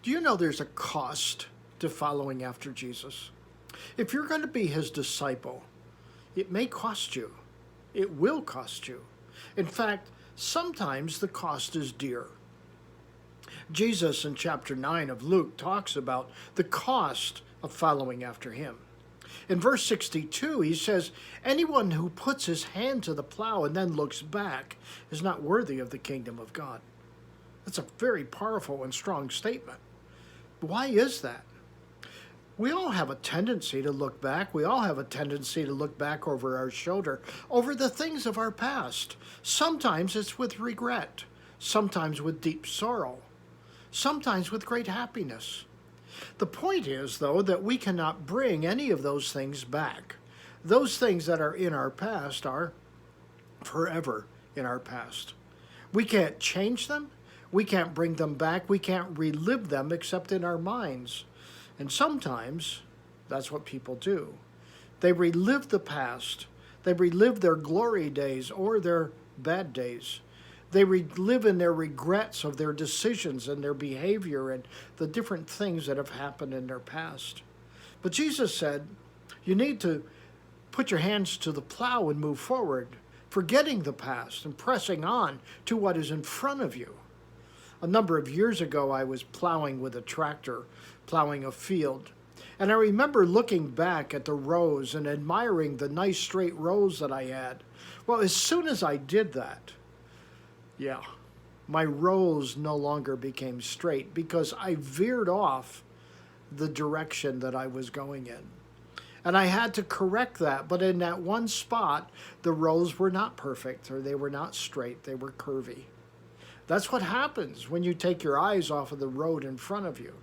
Do you know there's a cost to following after Jesus? If you're going to be his disciple, it may cost you. It will cost you. In fact, sometimes the cost is dear. Jesus in chapter 9 of Luke talks about the cost of following after him. In verse 62, he says, "Anyone who puts his hand to the plow and then looks back is not worthy of the kingdom of God." That's a very powerful and strong statement. Why is that? We all have a tendency to look back. We all have a tendency to look back over our shoulder, over the things of our past. Sometimes it's with regret, sometimes with deep sorrow, sometimes with great happiness. The point is, though, that we cannot bring any of those things back. Those things that are in our past are forever in our past. We can't change them. We can't bring them back. We can't relive them except in our minds. And sometimes that's what people do. They relive the past. They relive their glory days or their bad days. They live in their regrets of their decisions and their behavior and the different things that have happened in their past. But Jesus said, you need to put your hands to the plow and move forward, forgetting the past and pressing on to what is in front of you. A number of years ago, I was plowing with a tractor, plowing a field. And I remember looking back at the rows and admiring the nice straight rows that I had. Well, as soon as I did that, my rows no longer became straight because I veered off the direction that I was going in. And I had to correct that, but in that one spot, the rows were not perfect, or they were not straight, they were curvy. That's what happens when you take your eyes off of the road in front of you.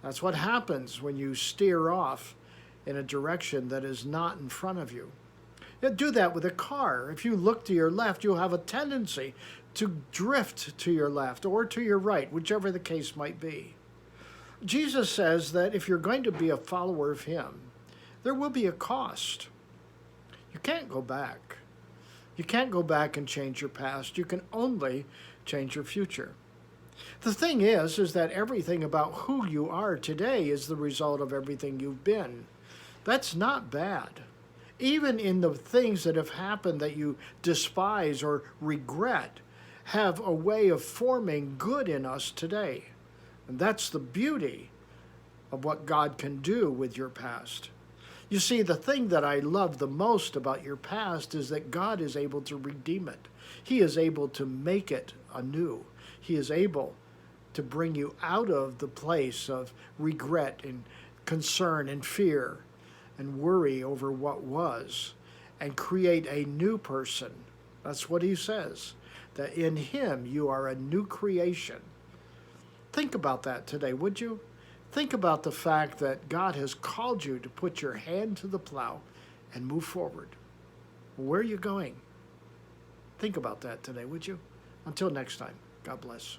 That's what happens when you steer off in a direction that is not in front of you. You do that with a car. If you look to your left, you'll have a tendency to drift to your left or to your right, whichever the case might be. Jesus says that if you're going to be a follower of him, there will be a cost. You can't go back. You can't go back and change your past. You can only change your future. The thing is that everything about who you are today is the result of everything you've been. That's not bad. Even in the things that have happened that you despise or regret, have a way of forming good in us today. And that's the beauty of what God can do with your past. You see, the thing that I love the most about your past is that God is able to redeem it. He is able to make it anew. He is able to bring you out of the place of regret and concern and fear and worry over what was and create a new person. That's what he says, that in him you are a new creation. Think about that today, would you? Think about the fact that God has called you to put your hand to the plow and move forward. Where are you going? Think about that today, would you? Until next time, God bless.